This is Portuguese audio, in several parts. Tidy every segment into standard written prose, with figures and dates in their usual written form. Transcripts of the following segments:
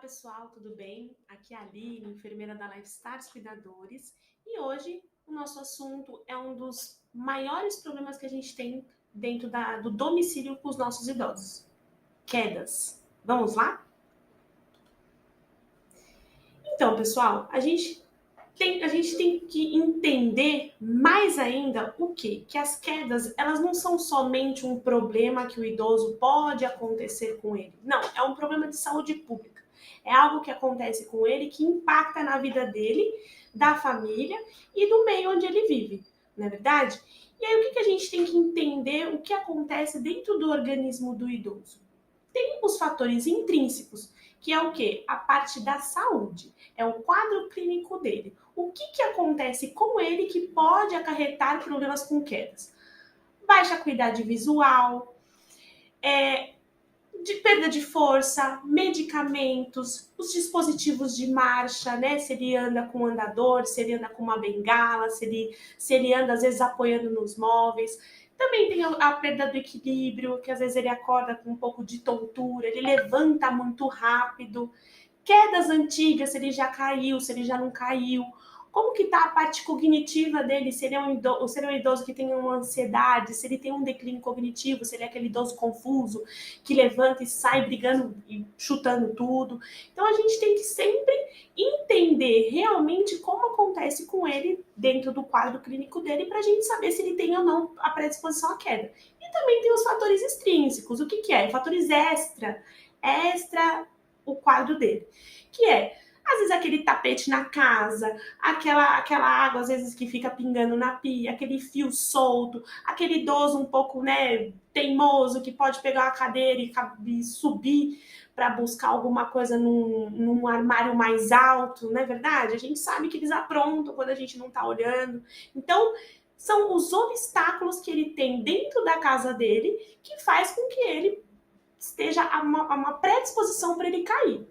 Pessoal, tudo bem? Aqui é a Aline, enfermeira da Lifestars Cuidadores, e hoje o nosso assunto é um dos maiores problemas que a gente tem dentro do domicílio com os nossos idosos: quedas. Vamos lá? Então, pessoal, a gente tem que entender mais ainda o quê? Que as quedas, elas não são somente um problema que o idoso pode acontecer com ele. Não, é um problema de saúde pública. É algo que acontece com ele que impacta na vida dele, da família e do meio onde ele vive, não é verdade? E aí, o que a gente tem que entender o que acontece dentro do organismo do idoso? Tem os fatores intrínsecos, que é o quê? A parte da saúde, é o quadro clínico dele. O que acontece com ele que pode acarretar problemas com quedas? Baixa acuidade visual, de perda de força, medicamentos, os dispositivos de marcha, né? Se ele anda com andador, se ele anda com uma bengala, se ele anda às vezes apoiando nos móveis. Também tem a perda do equilíbrio, que às vezes ele acorda com um pouco de tontura, ele levanta muito rápido. Quedas antigas, se ele já caiu, se ele já não caiu. Como que está a parte cognitiva dele? Se ele é um idoso que tem uma ansiedade, se ele tem um declínio cognitivo, se ele é aquele idoso confuso, que levanta e sai brigando e chutando tudo. Então a gente tem que sempre entender realmente como acontece com ele dentro do quadro clínico dele, para a gente saber se ele tem ou não a predisposição à queda. E também tem os fatores extrínsecos. O que é? Fatores extra o quadro dele, que é às vezes aquele tapete na casa, aquela água às vezes que fica pingando na pia, aquele fio solto, aquele idoso um pouco, né, teimoso, que pode pegar uma cadeira e subir para buscar alguma coisa num armário mais alto, não é verdade? A gente sabe que eles aprontam quando a gente não está olhando. Então, são os obstáculos que ele tem dentro da casa dele que faz com que ele esteja a uma predisposição para ele cair.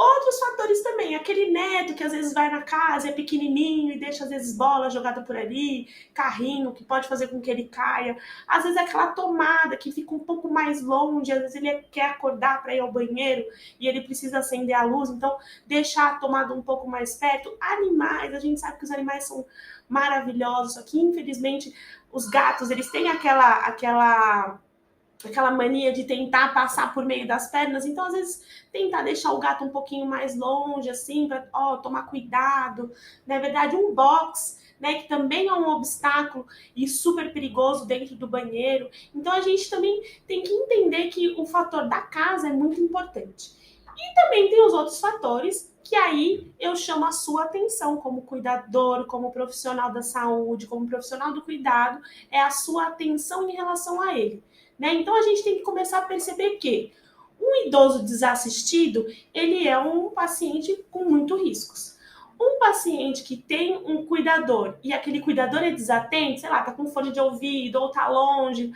Outros fatores também, aquele neto que às vezes vai na casa, é pequenininho e deixa às vezes bola jogada por ali, carrinho que pode fazer com que ele caia. Às vezes aquela tomada que fica um pouco mais longe, às vezes ele quer acordar para ir ao banheiro e ele precisa acender a luz, então deixar a tomada um pouco mais perto. Animais, a gente sabe que os animais são maravilhosos, só que infelizmente os gatos, eles têm aquela mania de tentar passar por meio das pernas, então às vezes tentar deixar o gato um pouquinho mais longe, assim, para tomar cuidado. Na verdade, um box, né, que também é um obstáculo e super perigoso dentro do banheiro. Então a gente também tem que entender que o fator da casa é muito importante. E também tem os outros fatores que aí eu chamo a sua atenção como cuidador, como profissional da saúde, como profissional do cuidado, é a sua atenção em relação a ele. Né? Então a gente tem que começar a perceber que um idoso desassistido, ele é um paciente com muitos riscos. Um paciente que tem um cuidador e aquele cuidador é desatento, sei lá, tá com fone de ouvido ou tá longe.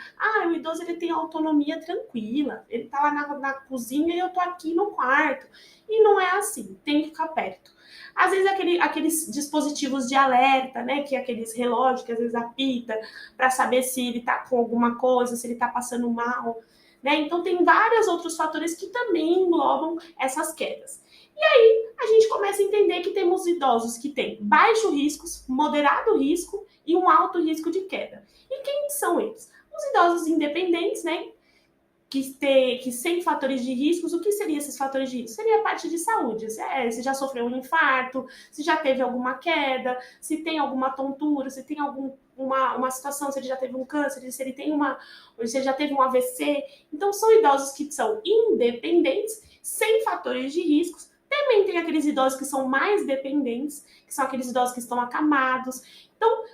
O idoso ele tem autonomia tranquila. Ele tá lá na cozinha e eu tô aqui no quarto. E não é assim, tem que ficar perto. Às vezes aqueles dispositivos de alerta, né, que é aqueles relógios que às vezes apita para saber se ele tá com alguma coisa, se ele tá passando mal, né? Então tem vários outros fatores que também englobam essas quedas. E aí a gente começa a entender que temos idosos que têm baixo risco, moderado risco e um alto risco de queda. E quem são eles? Os idosos independentes, né? Que sem fatores de riscos, o que seriam esses fatores de risco? Seria a parte de saúde, se já sofreu um infarto, se já teve alguma queda, se tem alguma tontura, se tem uma situação, se ele já teve um câncer, se ele já teve um AVC. Então, são idosos que são independentes, sem fatores de riscos. Também tem aqueles idosos que são mais dependentes, que são aqueles idosos que estão acamados. Então,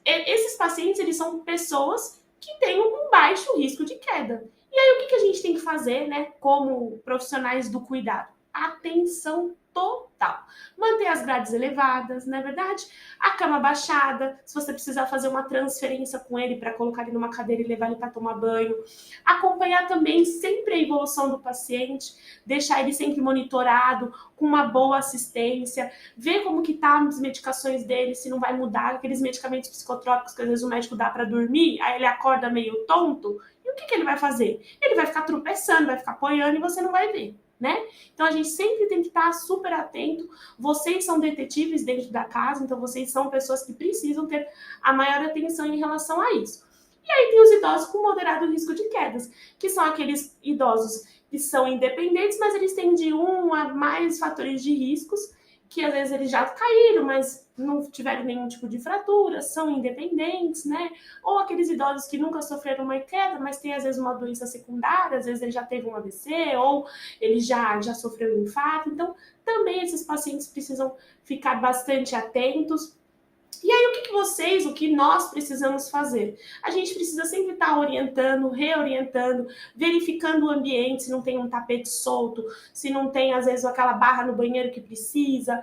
esses pacientes, eles são pessoas que têm um baixo risco de queda. E aí, o que a gente tem que fazer, né, como profissionais do cuidado? Atenção total. Manter as grades elevadas, não é verdade? A cama baixada, se você precisar fazer uma transferência com ele para colocar ele numa cadeira e levar ele para tomar banho. Acompanhar também sempre a evolução do paciente, deixar ele sempre monitorado, com uma boa assistência, ver como que tá as medicações dele, se não vai mudar, aqueles medicamentos psicotrópicos que às vezes o médico dá para dormir, aí ele acorda meio tonto. E o que ele vai fazer? Ele vai ficar tropeçando, vai ficar apoiando e você não vai ver. né? Então a gente sempre tem que estar super atento. Vocês são detetives dentro da casa, então vocês são pessoas que precisam ter a maior atenção em relação a isso. E aí tem os idosos com moderado risco de quedas, que são aqueles idosos que são independentes, mas eles têm de 1 a mais fatores de riscos, que às vezes eles já caíram, mas não tiveram nenhum tipo de fratura, são independentes, né? Ou aqueles idosos que nunca sofreram uma queda, mas tem às vezes uma doença secundária, às vezes ele já teve um AVC, ou ele já sofreu um infarto. Então, também esses pacientes precisam ficar bastante atentos. E aí, o que nós precisamos fazer? A gente precisa sempre estar orientando, reorientando, verificando o ambiente, se não tem um tapete solto, se não tem, às vezes, aquela barra no banheiro que precisa,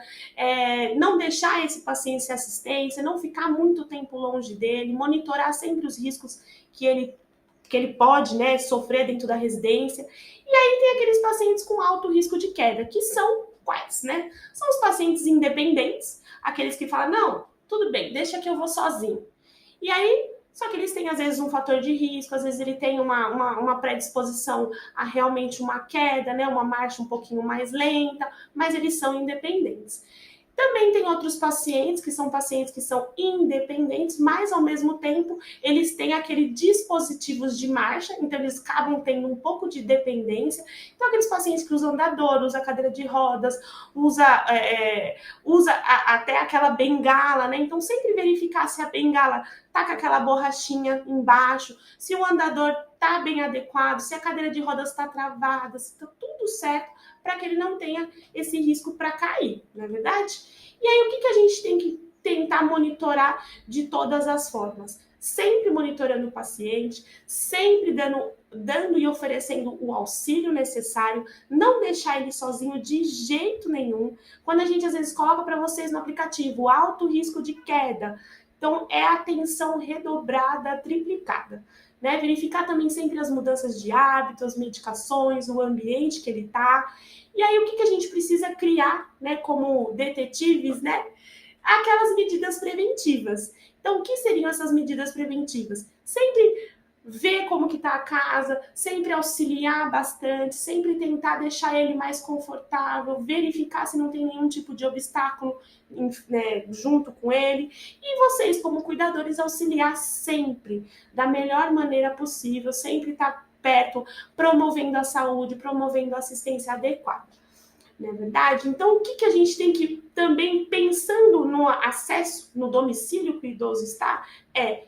não deixar esse paciente sem assistência, não ficar muito tempo longe dele, monitorar sempre os riscos que ele pode, né, sofrer dentro da residência. E aí tem aqueles pacientes com alto risco de queda, que são quais, né? São os pacientes independentes, aqueles que falam, não, tudo bem, deixa que eu vou sozinho. E aí, só que eles têm, às vezes, um fator de risco, às vezes ele tem uma predisposição a realmente uma queda, né? Uma marcha um pouquinho mais lenta, mas eles são independentes. Também tem outros pacientes que são independentes, mas ao mesmo tempo eles têm aquele dispositivos de marcha, então eles acabam tendo um pouco de dependência. Então aqueles pacientes que usam andador, usa cadeira de rodas, usa até aquela bengala, né? Então sempre verificar se a bengala tá com aquela borrachinha embaixo, se o andador tá bem adequado, se a cadeira de rodas está travada, se tá tudo certo, para que ele não tenha esse risco para cair, não é verdade? E aí, o que a gente tem que tentar monitorar de todas as formas? Sempre monitorando o paciente, sempre dando e oferecendo o auxílio necessário, não deixar ele sozinho de jeito nenhum. Quando a gente, às vezes, coloca para vocês no aplicativo alto risco de queda, então é atenção redobrada, triplicada. Né? Verificar também sempre as mudanças de hábitos, medicações, o ambiente que ele está. E aí, o que a gente precisa criar, né, como detetives, né? Aquelas medidas preventivas. Então, o que seriam essas medidas preventivas? Sempre ver como que está a casa, sempre auxiliar bastante, sempre tentar deixar ele mais confortável, verificar se não tem nenhum tipo de obstáculo, né, junto com ele. E vocês, como cuidadores, auxiliar sempre, da melhor maneira possível, sempre estar perto, promovendo a saúde, promovendo a assistência adequada. Não é verdade? Então, o que a gente tem que também, pensando no acesso no domicílio que o idoso está,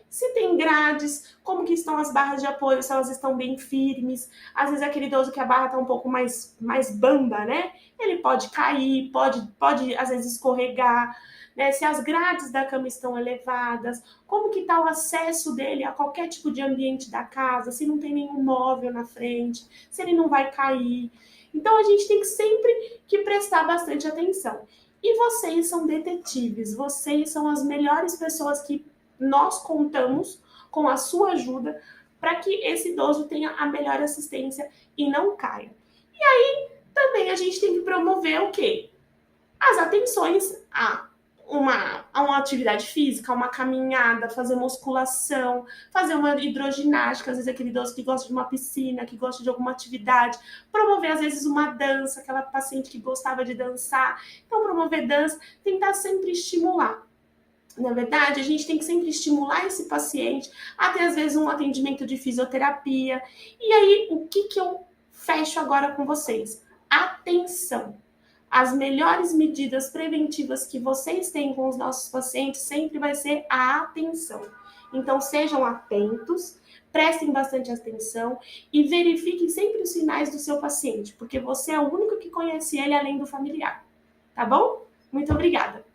se tem grades, como que estão as barras de apoio, se elas estão bem firmes. Às vezes aquele idoso que a barra está um pouco mais bamba, né? Ele pode cair, pode às vezes escorregar, né? Se as grades da cama estão elevadas, como que está o acesso dele a qualquer tipo de ambiente da casa, se não tem nenhum móvel na frente, se ele não vai cair. Então, a gente tem que sempre que prestar bastante atenção. E vocês são detetives, vocês são as melhores pessoas que nós contamos com a sua ajuda para que esse idoso tenha a melhor assistência e não caia. E aí, também a gente tem que promover o quê? As atenções a uma atividade física, uma caminhada, fazer musculação, fazer uma hidroginástica, às vezes aquele idoso que gosta de uma piscina, que gosta de alguma atividade, promover às vezes uma dança, aquela paciente que gostava de dançar, então promover dança, tentar sempre estimular. Na verdade, a gente tem que sempre estimular esse paciente, até às vezes um atendimento de fisioterapia. E aí, o que eu fecho agora com vocês? Atenção! As melhores medidas preventivas que vocês têm com os nossos pacientes sempre vai ser a atenção. Então, sejam atentos, prestem bastante atenção e verifiquem sempre os sinais do seu paciente, porque você é o único que conhece ele além do familiar. Tá bom? Muito obrigada!